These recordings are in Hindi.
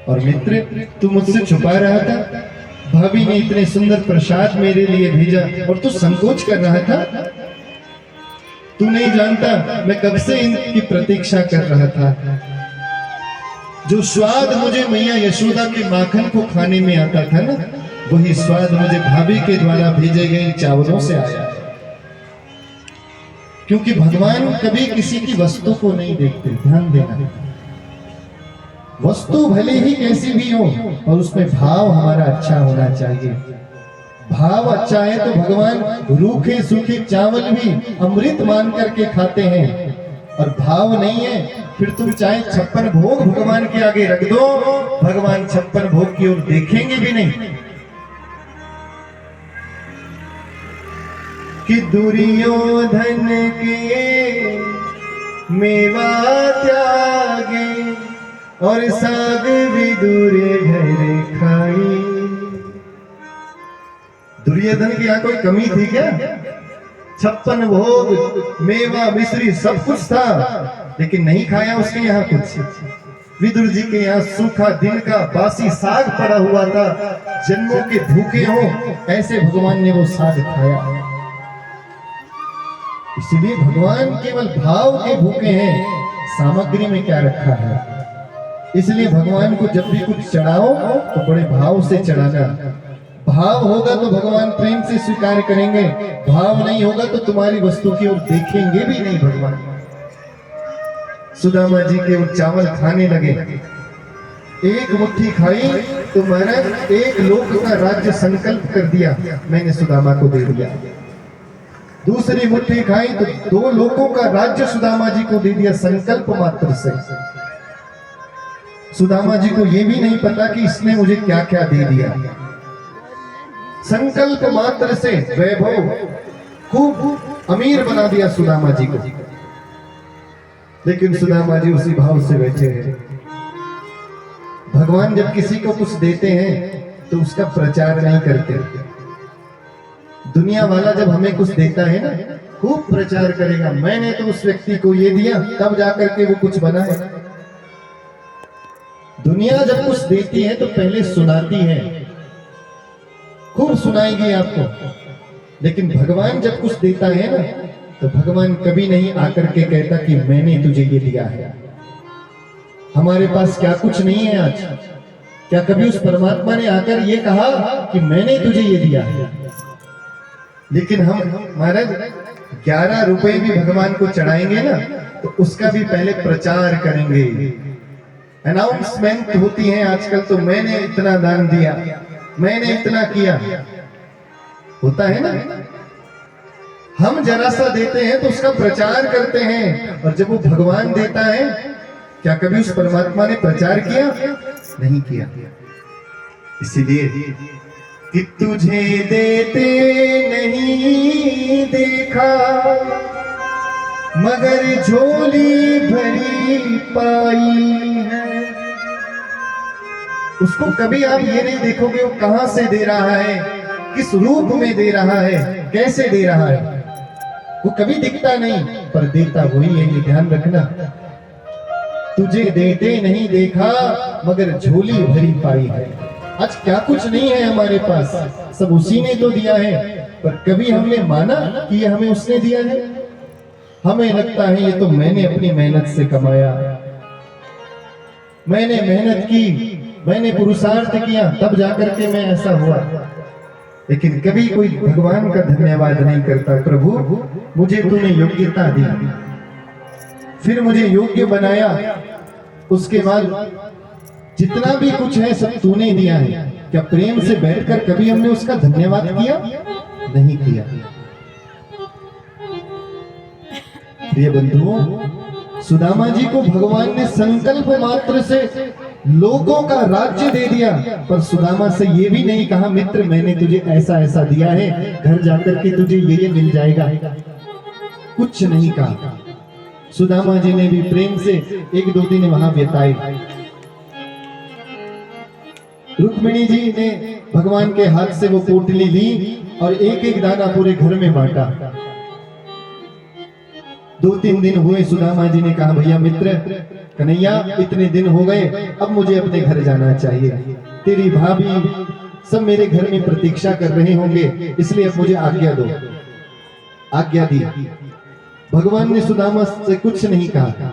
और मित्र, तू मुझसे छुपा रहा था, भाभी ने इतने सुंदर प्रसाद मेरे लिए भेजा और तू संकोच कर रहा था। तू नहीं जानता मैं कब से इनकी प्रतीक्षा कर रहा था। जो स्वाद मुझे मैया यशोदा के माखन को खाने में आता था ना, वही स्वाद मुझे भाभी के द्वारा भेजे गए चावलों से आया। क्योंकि भगवान कभी किसी की वस्तु को नहीं देखते। ध्यान देना, वस्तु भले ही कैसी भी हो और उसमें भाव हमारा अच्छा होना चाहिए। भाव अच्छा है तो भगवान रूखे सूखे चावल भी अमृत मान करके खाते हैं। और भाव नहीं है, फिर तुम चाहे 56 भोग भगवान के आगे रख दो, भगवान 56 भोग की ओर देखेंगे भी नहीं। कि दुर्योधन के मेवा त्यागे और साग विदुर घर खाई। दुर्योधन की यहाँ कोई कमी थी क्या? 56 भोग मेवा मिश्री सब कुछ था, लेकिन नहीं खाया उसके यहाँ कुछ। विदुर जी के यहाँ सूखा दिन का बासी साग पड़ा हुआ था, जन्मों के भूखे हो ऐसे भगवान ने वो साग खाया। इसलिए भगवान केवल भाव के भूखे हैं, सामग्री में क्या रखा है। इसलिए भगवान को जब भी कुछ चढ़ाओ तो बड़े भाव से चढ़ाना। भाव होगा तो भगवान प्रेम से स्वीकार करेंगे, भाव नहीं होगा तो तुम्हारी वस्तु की ओर देखेंगे भी नहीं भगवान। सुदामा जी के वो चावल खाने लगे, एक मुट्ठी खाई तो महाराज एक लोक का राज्य संकल्प कर दिया, मैंने सुदामा को दे दिया। दूसरी मुट्ठी खाई तो 2 लोकों का राज्य सुदामा जी को दे दिया संकल्प मात्र से। सुदामा जी को यह भी नहीं पता कि इसने मुझे क्या क्या दे दिया। संकल्प मात्र से वैभव खूब अमीर बना दिया सुदामा जी को। लेकिन सुदामा जी उसी भाव से बैठे हैं। भगवान जब किसी को कुछ देते हैं तो उसका प्रचार नहीं करते। दुनिया वाला जब हमें कुछ देता है ना, खूब प्रचार करेगा, मैंने तो उस व्यक्ति को ये दिया, तब जाकर के वो कुछ बना है। दुनिया जब कुछ देती है तो पहले सुनाती है, खूब सुनाएगी आपको। लेकिन भगवान जब कुछ देता है ना, तो भगवान कभी नहीं आकर के कहता कि मैंने तुझे ये दिया है। हमारे पास क्या कुछ नहीं है आज, क्या कभी उस परमात्मा ने आकर ये कहा कि मैंने तुझे ये दिया है? लेकिन हम महाराज 11 रुपए भी भगवान को चढ़ाएंगे ना, तो उसका भी पहले प्रचार करेंगे। अनाउंसमेंट होती है आजकल, तो मैंने इतना दान दिया, मैंने इतना किया, होता है ना। हम जरा सा देते हैं तो उसका प्रचार करते हैं, और जब वो भगवान देता है, क्या कभी उस परमात्मा ने प्रचार किया? नहीं किया। इसीलिए कि तुझे देते नहीं देखा, मगर झोली भरी पाई है। उसको कभी आप ये नहीं देखोगे वो कहां से दे रहा है, किस रूप में दे रहा है, कैसे दे रहा है, वो कभी दिखता नहीं, पर देता वही है, ये ध्यान रखना। तुझे देते नहीं देखा, मगर झोली भरी पाई है। आज क्या कुछ नहीं है हमारे पास, सब उसी ने तो दिया है, पर कभी हमने माना कि ये हमें उसने दिया है? हमें लगता है ये तो मैंने अपनी मेहनत से कमाया, मैंने मेहनत की, मैंने पुरुषार्थ किया, तब जाकर के मैं ऐसा हुआ। लेकिन कभी कोई भगवान का धन्यवाद नहीं करता। प्रभु मुझे तूने योग्यता दी, फिर मुझे योग्य बनाया, उसके बाद जितना भी कुछ है सब तूने दिया है। क्या प्रेम से बैठकर कभी हमने उसका धन्यवाद किया? नहीं किया। प्रिय बंधुओं, सुदामा जी को भगवान ने संकल्प मात्र से लोगों का राज्य दे दिया, पर सुदामा से ये भी नहीं कहा मित्र मैंने तुझे ऐसा ऐसा दिया है, घर जाकर के तुझे ये मिल जाएगा, कुछ नहीं कहा। सुदामा जी ने भी प्रेम से 1-2 दिन वहां बिताए। रुक्मिणी जी ने भगवान के हाथ से वो पोटली ली और एक एक दाना पूरे घर में बांटा। 2-3 दिन हुए, सुदामा जी ने कहा भैया मित्र कन्हैया इतने दिन हो गए, अब मुझे अपने घर जाना चाहिए। तेरी भाभी सब मेरे घर में प्रतीक्षा कर रहे होंगे, इसलिए अब मुझे आज्ञा दो। आज्ञा दी। भगवान ने सुदामा से कुछ नहीं कहा।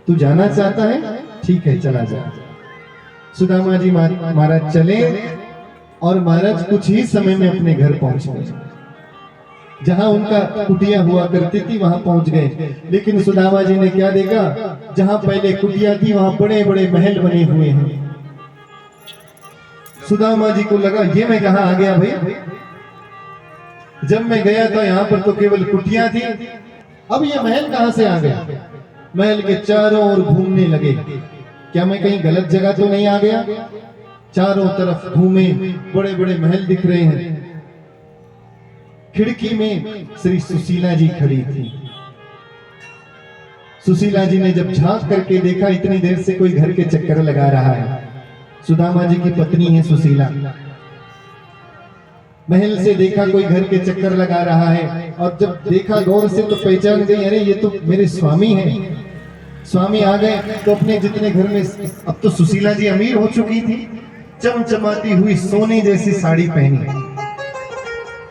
तू जाना चाहता है, ठीक है चला जा। सुदामा जी महाराज चले और महाराज कुछ ही समय में अपने घर पहुंच गए। जहां उनका कुटिया हुआ करती थी वहां पहुंच गए। लेकिन सुदामा जी ने क्या देखा, जहां पहले कुटिया थी वहां बड़े बड़े महल बने हुए हैं। सुदामा जी को लगा ये मैं कहां आ गया भाई, जब मैं गया तो यहाँ पर तो केवल कुटिया थी, अब ये महल कहां से आ गया। महल के चारों ओर घूमने लगे, क्या मैं कहीं गलत जगह तो नहीं आ गया। चारों तरफ घूमे, बड़े बड़े महल दिख रहे हैं। खिड़की में श्री सुशीला जी खड़ी थी। सुशीला जी ने जब झांक करके देखा, इतनी देर से कोई घर के चक्कर लगा रहा है। सुदामा जी की पत्नी है सुशीला। महल से देखा कोई घर के चक्कर लगा रहा है, और जब देखा गौर से तो पहचान गई, अरे ये तो मेरे स्वामी हैं। स्वामी आ गए तो अपने जितने घर में, अब तो सुशीला जी अमीर हो चुकी थी, चमचमाती हुई सोने जैसी साड़ी पहनी।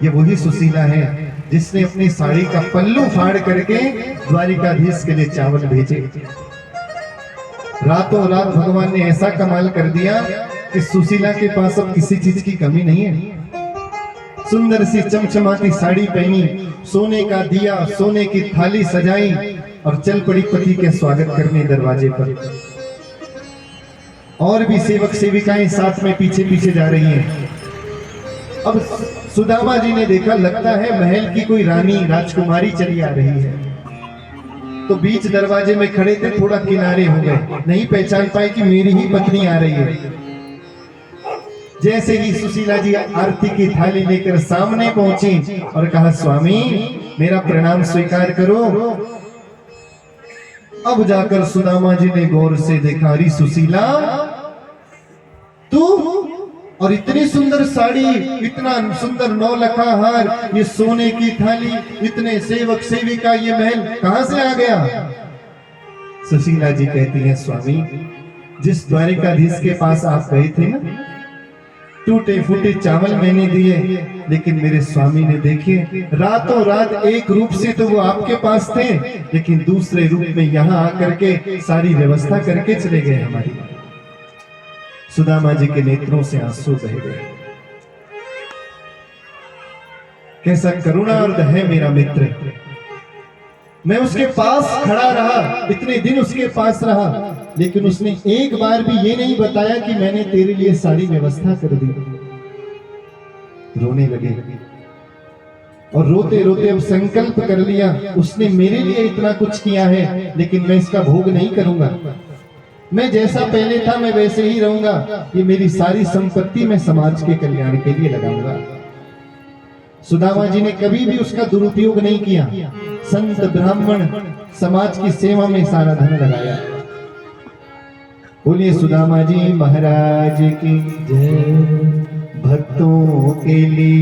ये वही सुशीला है जिसने अपनी साड़ी का पल्लू फाड़ करके द्वारिकाधीश के लिए चावल भेजे। रातों रात भगवान ने ऐसा कमाल कर दिया कि सुशीला के पास अब किसी चीज की कमी नहीं है। सुंदर सी चमचमाती साड़ी पहनी, सोने का दिया, सोने की थाली सजाई और चल पड़ी पति के स्वागत करने दरवाजे पर। और भी सेवक सेविकाएं साथ में पीछे पीछे जा रही हैं। अब सुदामा जी ने देखा, लगता है महल की कोई रानी राजकुमारी चली आ रही है, तो बीच दरवाजे में खड़े थे, थोड़ा किनारे हो गए, नहीं पहचान पाए कि मेरी ही पत्नी आ रही है। जैसे ही सुशीला जी आरती की थाली लेकर सामने पहुंची और कहा, स्वामी मेरा प्रणाम स्वीकार करो। अब जाकर सुदामा जी ने गौर से देखा, अरे सुशीला तू, और इतनी सुंदर साड़ी, इतना सुंदर नौलखा हार, ये सोने की थाली, इतने सेवक सेविका, ये महल कहां से आ गया। सुशीला जी कहती है, स्वामी जिस द्वारिकाधीश के पास आप गए थे ना, टूटे फूटे चावल मैंने दिए, लेकिन मेरे स्वामी ने देखिए रातों रात एक रूप से तो वो आपके पास थे, लेकिन दूसरे रूप में यहाँ आकर के सारी व्यवस्था करके चले गए हमारी। सुदामा जी के नेत्रों से आंसू बह गए। कैसा करुणार्ध है मेरा मित्र। मैं उसके पास खड़ा रहा, इतने दिन उसके पास रहा, लेकिन उसने एक बार भी ये नहीं बताया कि मैंने तेरे लिए सारी व्यवस्था कर दी। रोने लगे और रोते रोते अब संकल्प कर लिया, उसने मेरे लिए इतना कुछ किया है, लेकिन मैं इसका भोग नहीं करूंगा। मैं जैसा पहले था मैं वैसे ही रहूंगा। ये मेरी सारी संपत्ति मैं समाज के कल्याण के लिए लगाऊंगा। सुदामा जी ने कभी भी उसका दुरुपयोग नहीं किया। संत ब्राह्मण समाज की सेवा में सारा धन लगाया। बोलिए सुदामा जी महाराज की जय। भक्तों के लिए